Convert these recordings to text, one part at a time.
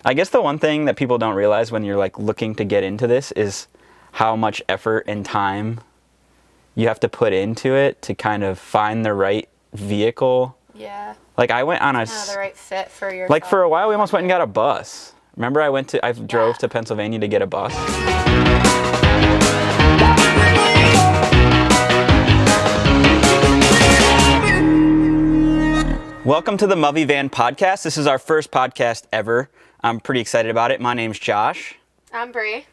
I guess the one thing that people don't realize when you're like looking to get into this is how much effort and time you have to put into it to kind of find the right vehicle. Yeah. Like I went on the right fit for your. Like for a while we almost went and got a bus. Remember I drove to Pennsylvania to get a bus. Welcome to the Muvvie Van Podcast. This is our first podcast ever. I'm pretty excited about it. My name's Josh. I'm Bree.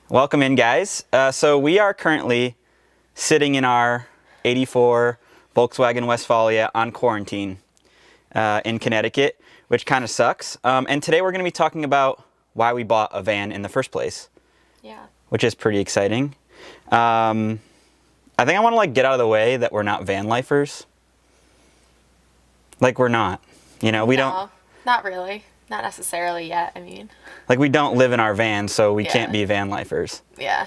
Welcome in, guys. So we are currently sitting in our 84 Volkswagen Westfalia on quarantine in Connecticut, which kind of sucks. And today we're going to be talking about why we bought a van in the first place. Yeah. Which is pretty exciting. I think I want to get out of the way that we're not van lifers. Like we're not, we don't. Not really. Not necessarily yet, I mean. Like we don't live in our van, so we can't be van lifers. Yeah.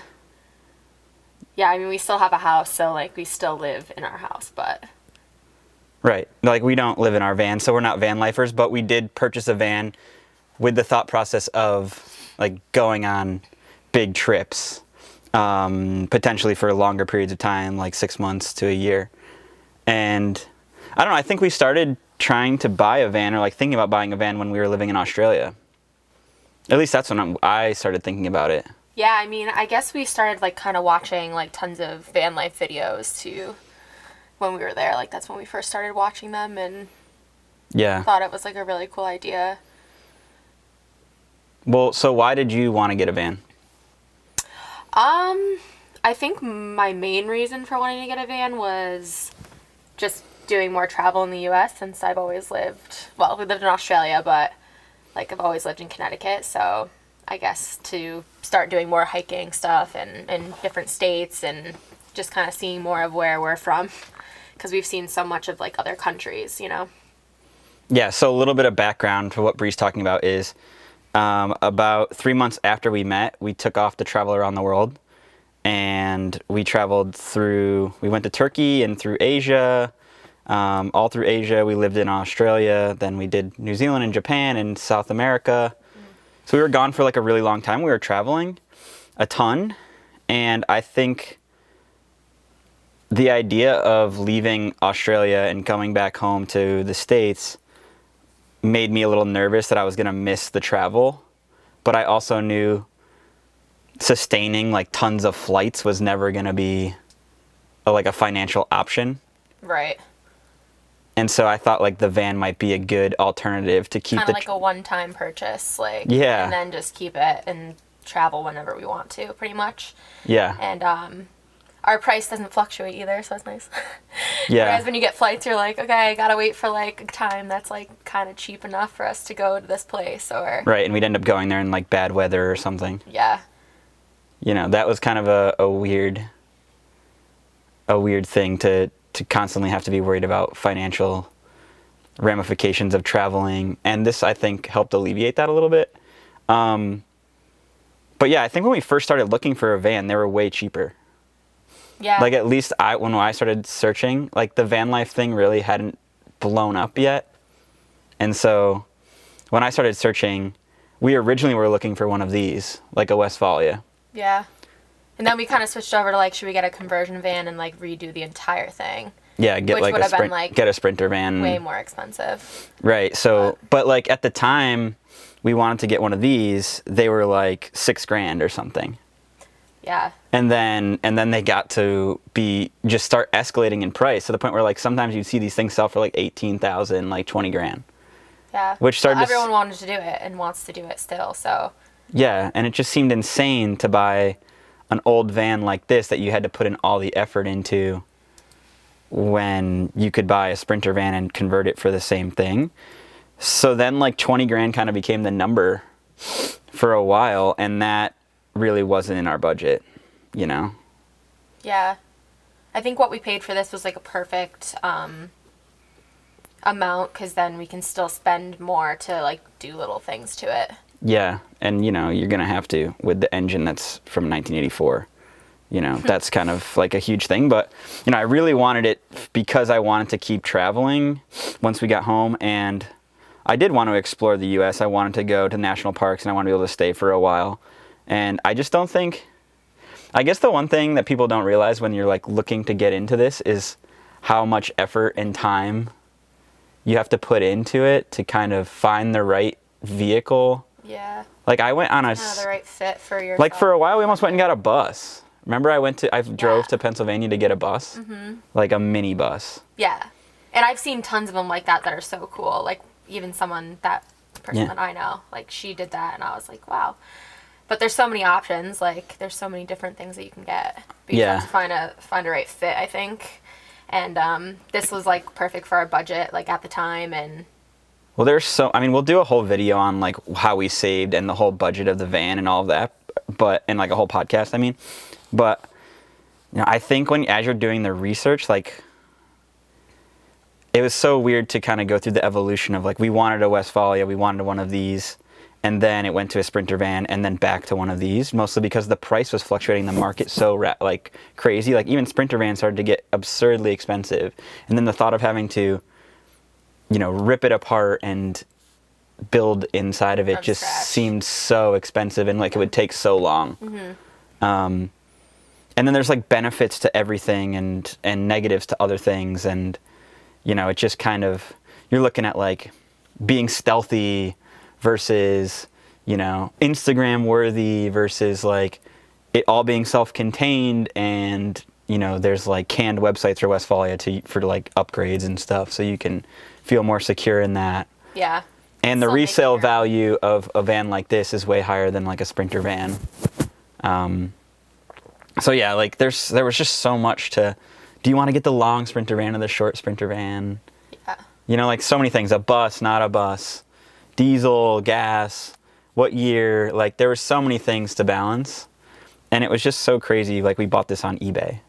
Yeah, I mean, we still have a house, so we still live in our house, but. Right. Like we don't live in our van, so we're not van lifers, but we did purchase a van with the thought process of going on big trips, potentially for longer periods of time, like 6 months to a year. And I don't know, I think we started trying to buy a van or thinking about buying a van when we were living in Australia. At least that's when I started thinking about it. Yeah, I mean, I guess we started kind of watching tons of van life videos too when we were there. That's when we first started watching them and thought it was a really cool idea. Well, so why did you want to get a van? I think my main reason for wanting to get a van was just doing more travel in the U.S. since I've always lived, we lived in Australia, but I've always lived in Connecticut, so I guess to start doing more hiking stuff and in different states and just kind of seeing more of where we're from because we've seen so much of other countries, Yeah, so a little bit of background for what Bree's talking about is about 3 months after we met, we took off to travel around the world. And we traveled we went to Turkey and through Asia, all through Asia. We lived in Australia, then we did New Zealand and Japan and South America. So we were gone for a really long time. We were traveling a ton. And I think the idea of leaving Australia and coming back home to the States made me a little nervous that I was going to miss the travel. But I also knew sustaining tons of flights was never going to be a financial option. Right. And so I thought the van might be a good alternative to keep kind of a one-time purchase, and then just keep it and travel whenever we want to, pretty much. Yeah. And our price doesn't fluctuate either, so it's nice. Yeah. Whereas when you get flights, you're okay, I gotta wait for a time that's kind of cheap enough for us to go to this place, or. Right, and we'd end up going there in bad weather or something. Yeah. That was kind of a weird thing to constantly have to be worried about financial ramifications of traveling. And this, I think, helped alleviate that a little bit. But yeah, I think when we first started looking for a van, they were way cheaper. Yeah. At least when I started searching, the van life thing really hadn't blown up yet. And so when I started searching, we originally were looking for one of these, a Westfalia. Yeah. And then we kind of switched over to should we get a conversion van and redo the entire thing? Yeah, get which would have been get a Sprinter van. Way more expensive. Right. So, but at the time we wanted to get one of these, they were $6,000 or something. Yeah. And then they got to start escalating in price to the point where sometimes you'd see these things sell for $18,000, $20,000. Yeah. Which started everyone wanted to do it and wants to do it still, so. Yeah, and it just seemed insane to buy an old van like this that you had to put in all the effort into when you could buy a Sprinter van and convert it for the same thing. So then $20,000 kind of became the number for a while, and that really wasn't in our budget, Yeah. I think what we paid for this was a perfect amount because then we can still spend more to do little things to it. Yeah, and you're going to have to with the engine that's from 1984. That's kind of a huge thing, but I really wanted it because I wanted to keep traveling once we got home, and I did want to explore the U.S. I wanted to go to national parks, and I wanted to be able to stay for a while. And I just don't think, I guess the one thing that people don't realize when you're like looking to get into this is how much effort and time you have to put into it to kind of find the right vehicle. Yeah. Like I went on Kind of the right fit for yourself. like for a while we almost went and got a bus. Remember I drove to Pennsylvania to get a bus? Mm-hmm. Like a mini bus. Yeah. And I've seen tons of them like that are so cool. Like even that person that I know, like she did that and I was like, wow. But there's so many options. Like there's so many different things that you can get. But you have to find a right fit, I think. And this was like perfect for our budget, like at the time. And well, we'll do a whole video on like how we saved and the whole budget of the van and all of that, and like a whole podcast, I mean. But, I think as you're doing the research, like, it was so weird to kind of go through the evolution of like, we wanted a Westfalia, we wanted one of these, and then it went to a Sprinter van and then back to one of these, mostly because the price was fluctuating in the market so like crazy. Like even Sprinter vans started to get absurdly expensive. And then the thought of having to, rip it apart and build inside of it From just scratch. seemed so expensive and like it would take so long. Mm-hmm. And then there's like benefits to everything and negatives to other things. And, it just kind of, you're looking at like being stealthy versus, Instagram worthy versus like it all being self-contained. And, there's like canned websites for Westfalia for like upgrades and stuff. So you can feel more secure in that. yeah. And the Still resale making your- value of a van like this is way higher than like a Sprinter van. So yeah, like there was just so much to, do you want to get the long Sprinter van or the short Sprinter van? Yeah. Like so many things, a bus, not a bus, diesel, gas, what year, like there were so many things to balance. And it was just so crazy. Like we bought this on eBay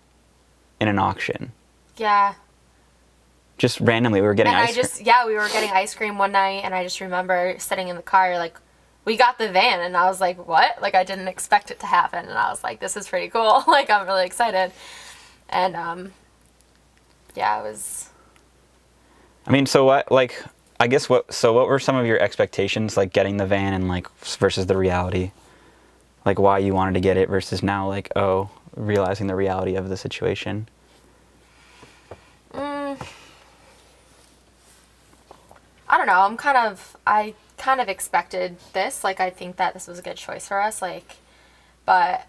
in an auction. Yeah. Just randomly, we were getting ice cream. We were getting ice cream one night and I just remember sitting in the car like, we got the van and I was like, what? Like I didn't expect it to happen and I was like, this is pretty cool. Like I'm really excited. And it was. I mean, so what, like, I guess what were some of your expectations, like getting the van and like versus the reality? Like why you wanted to get it versus now like, realizing the reality of the situation? I don't know. I kind of expected this. Like, I think that this was a good choice for us. Like, but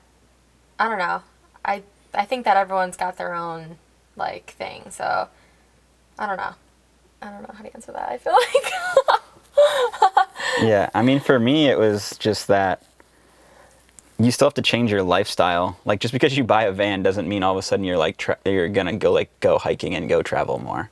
I don't know. I think that everyone's got their own, like, thing. So, I don't know. I don't know how to answer that. I feel like. Yeah. I mean, for me, it was just that you still have to change your lifestyle. Like, just because you buy a van doesn't mean all of a sudden you're like, you're going to go hiking and go travel more.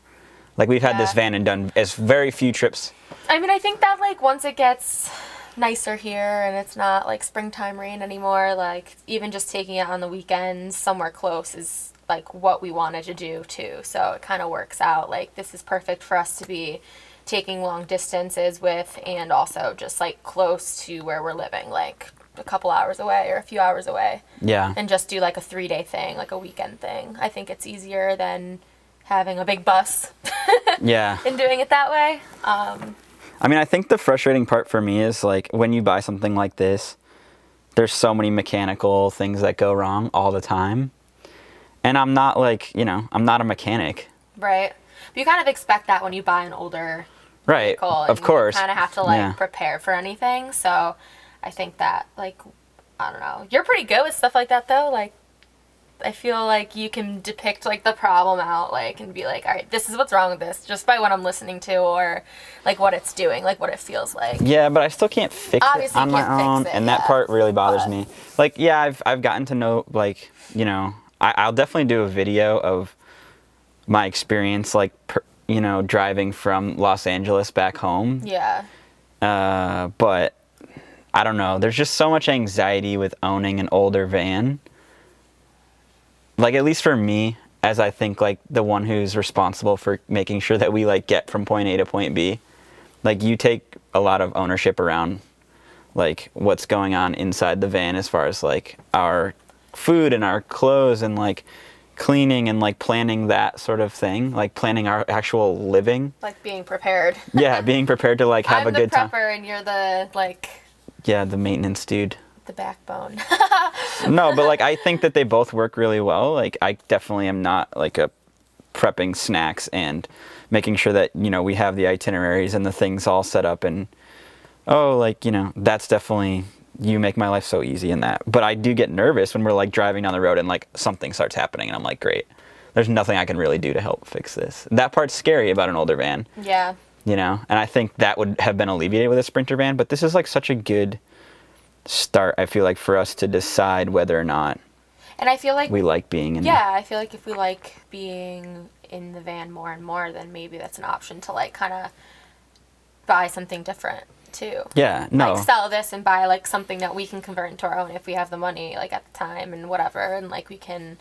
Like, we've had this van and done as very few trips. I mean, I think that, like, once it gets nicer here and it's not, like, springtime rain anymore, like, even just taking it on the weekends somewhere close is, like, what we wanted to do, too. So it kind of works out. Like, this is perfect for us to be taking long distances with and also just, like, close to where we're living, like, a couple hours away or a few hours away. Yeah. And just do, like, a 3-day thing, like a weekend thing. I think it's easier than having a big bus. Yeah. And doing it that way. I mean, I think the frustrating part for me is like when you buy something like this, there's so many mechanical things that go wrong all the time. And I'm not like, I'm not a mechanic. Right. But you kind of expect that when you buy an older vehicle. Of course. You kind of have to prepare for anything. So I think that I don't know. You're pretty good with stuff like that though. Like, I feel like you can depict like the problem out and be like, all right, this is what's wrong with this just by what I'm listening to or like what it's doing, like what it feels like. Yeah, but I still can't fix it on my own, and that part really bothers me. Like, yeah, I've gotten to know I'll definitely do a video of my experience driving from Los Angeles back home. Yeah. But I don't know. There's just so much anxiety with owning an older van. Like, at least for me, as I think, like, the one who's responsible for making sure that we, like, get from point A to point B, like, you take a lot of ownership around, like, what's going on inside the van as far as, like, our food and our clothes and, like, cleaning and like planning that sort of thing, like planning our actual living. Like being prepared. Yeah, being prepared to like have a good time. I'm the prepper and you're the like. Yeah, the maintenance dude. The backbone. No, but like I think that they both work really well. Like I definitely am not like a prepping snacks and making sure that, you know, we have the itineraries and the things all set up, and like, you know, that's definitely, you make my life so easy in that. But I do get nervous when we're like driving down the road and like something starts happening and I'm like, great, there's nothing I can really do to help fix this. That part's scary about an older van. Yeah. You know, and I think that would have been alleviated with a Sprinter van, but this is like such a good start, I feel like, for us to decide whether or not and I feel like we like being in I feel like if we like being in the van more and more, then maybe that's an option to like kind of buy something different too. Yeah, no. Like sell this and buy like something that we can convert into our own if we have the money like at the time and whatever, and like we can,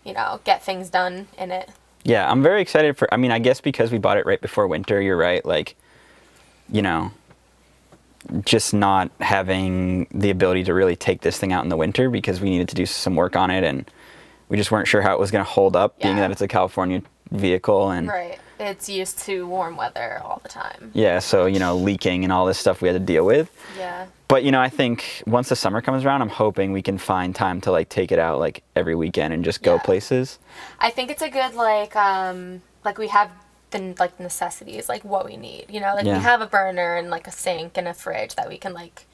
you know, get things done in it. Yeah, I'm very excited for, I mean, I guess because we bought it right before winter, you're right, like, you know, just not having the ability to really take this thing out in the winter because we needed to do some work on it and we just weren't sure how it was going to hold up, being that it's a California vehicle. And right. It's used to warm weather all the time. Yeah, so, you know, leaking and all this stuff we had to deal with. Yeah. But, you know, I think once the summer comes around, I'm hoping we can find time to, like, take it out, like, every weekend and just go places. I think it's a good, like we have the, like, necessities, like, what we need, you know? Like, we have a burner and, like, a sink and a fridge that we can, like,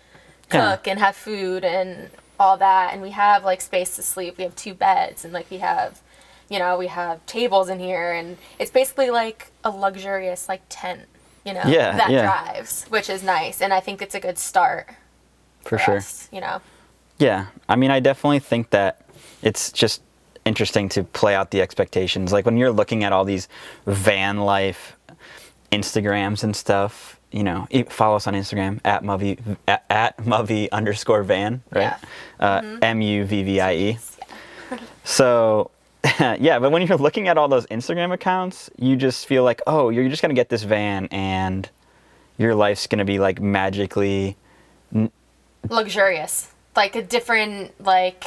cook and have food and all that. And we have, like, space to sleep. We have 2 beds and, like, we have... You know, we have tables in here, and it's basically like a luxurious, like, tent, you know, that drives, which is nice. And I think it's a good start for sure. us, you know. Yeah. I mean, I definitely think that it's just interesting to play out the expectations. Like, when you're looking at all these van life Instagrams and stuff, you know, follow us on Instagram, at Muvvie_van, right? Yeah. Muvvie. So... yeah, but when you're looking at all those Instagram accounts, you just feel like, oh, you're just going to get this van and your life's going to be like magically... luxurious. Like a different, like,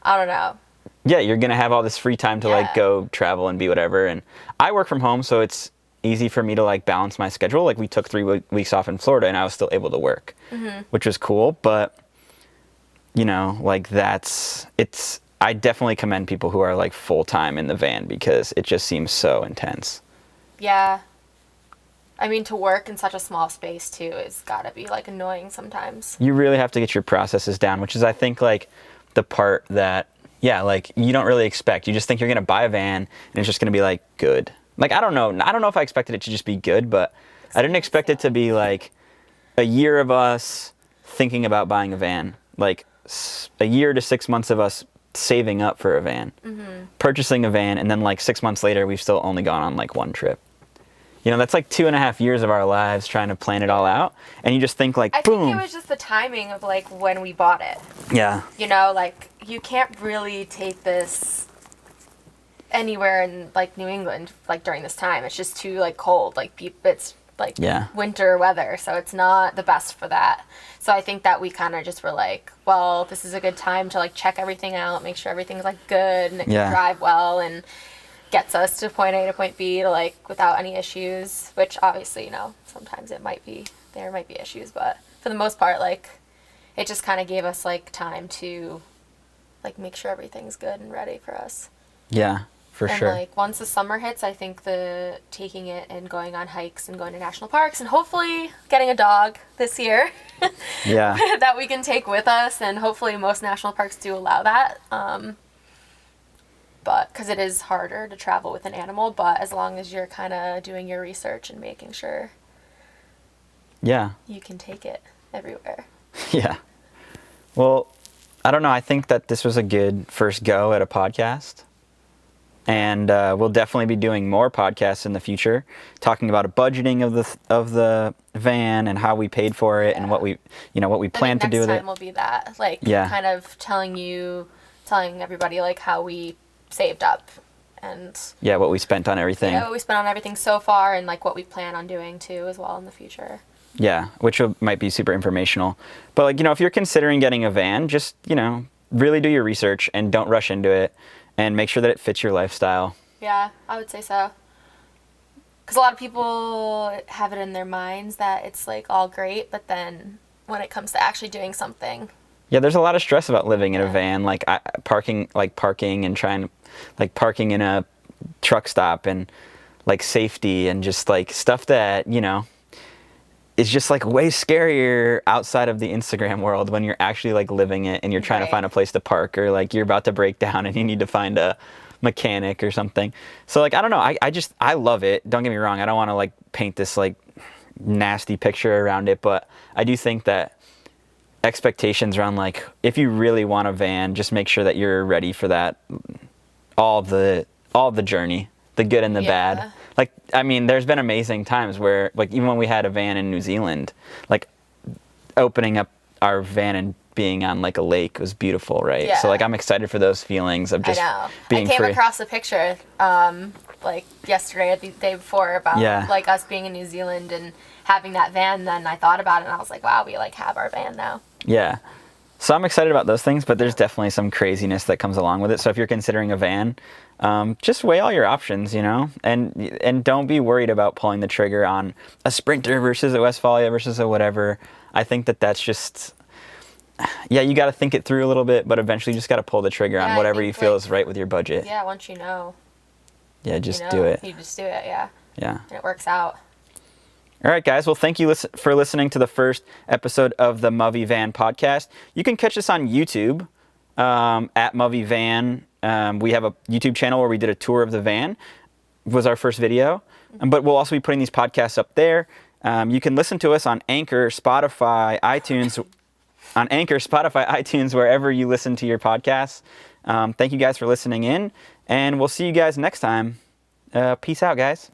I don't know. Yeah, you're going to have all this free time to like go travel and be whatever. And I work from home, so it's easy for me to like balance my schedule. Like we took 3 weeks off in Florida and I was still able to work, which was cool. But, you know, like I definitely commend people who are like full-time in the van because it just seems so intense. Yeah. I mean, to work in such a small space too is gotta be like annoying sometimes. You really have to get your processes down, which is, I think, like the part that, like you don't really expect. You just think you're going to buy a van and it's just going to be like good. Like, I don't know if I expected it to just be good, but I didn't expect it to be like a year of us thinking about buying a van, like a year to 6 months of us saving up for a van, purchasing a van, and then like 6 months later we've still only gone on like 1 trip. You know, that's like 2.5 years of our lives trying to plan it all out, and you just think like, boom. I think it was just the timing of like when we bought it. Yeah. You know, like you can't really take this anywhere in like New England like during this time. It's just too like cold. Like it's like winter weather, so it's not the best for that. So I think that we kind of just were like, well, this is a good time to like check everything out, make sure everything's like good and it can drive well and gets us to point A to point B to like without any issues, which obviously, you know, sometimes there might be issues, but for the most part, like it just kind of gave us like time to like make sure everything's good and ready for us. Yeah. For sure. And like once the summer hits, I think the taking it and going on hikes and going to national parks and hopefully getting a dog this year. That we can take with us, and hopefully most national parks do allow that. But because it is harder to travel with an animal, but as long as you're kind of doing your research and making sure. You can take it everywhere. Yeah. Well, I don't know. I think that this was a good first go at a podcast. And we'll definitely be doing more podcasts in the future, talking about a budgeting of the van and how we paid for it and what we plan to do with it. Next time will be that, like, kind of telling everybody like how we saved up and what we spent on everything. What we spent on everything so far, and like what we plan on doing too as well in the future. Yeah, which might be super informational. But like, you know, if you're considering getting a van, just, you know, really do your research and don't rush into it, and make sure that it fits your lifestyle. Yeah, I would say so. Because a lot of people have it in their minds that it's like all great, but then when it comes to actually doing something. Yeah, there's a lot of stress about living in a van, like parking and trying, like parking in a truck stop, and like safety and just like stuff that, you know, is just like way scarier outside of the Instagram world when you're actually like living it and you're trying to find a place to park, or like you're about to break down and you need to find a mechanic or something. So like, I don't know, I love it. Don't get me wrong, I don't want to like paint this like nasty picture around it, but I do think that expectations around, like, if you really want a van, just make sure that you're ready for that, all the journey, the good and the bad. Like, I mean, there's been amazing times where, like, even when we had a van in New Zealand, like, opening up our van and being on like a lake was beautiful, right? So like, I'm excited for those feelings of just being free. I came across a picture like yesterday or the day before about like us being in New Zealand and having that van. Then I thought about it and I was like, wow, we like have our van now. Yeah. So I'm excited about those things, but there's definitely some craziness that comes along with it. So if you're considering a van, just weigh all your options, you know, and don't be worried about pulling the trigger on a Sprinter versus a Westfalia versus a whatever. I think that that's just, you got to think it through a little bit, but eventually you just got to pull the trigger on whatever you feel is right with your budget. Yeah, once you know. Yeah, just do it. You just do it, yeah. Yeah. And it works out. All right, guys. Well, thank you for listening to the first episode of the Muvvie Van Podcast. You can catch us on YouTube at Muvvie Van. We have a YouTube channel where we did a tour of the van. It was our first video. But we'll also be putting these podcasts up there. You can listen to us on Anchor, Spotify, iTunes, wherever you listen to your podcasts. Thank you guys for listening in, and we'll see you guys next time. Peace out, guys.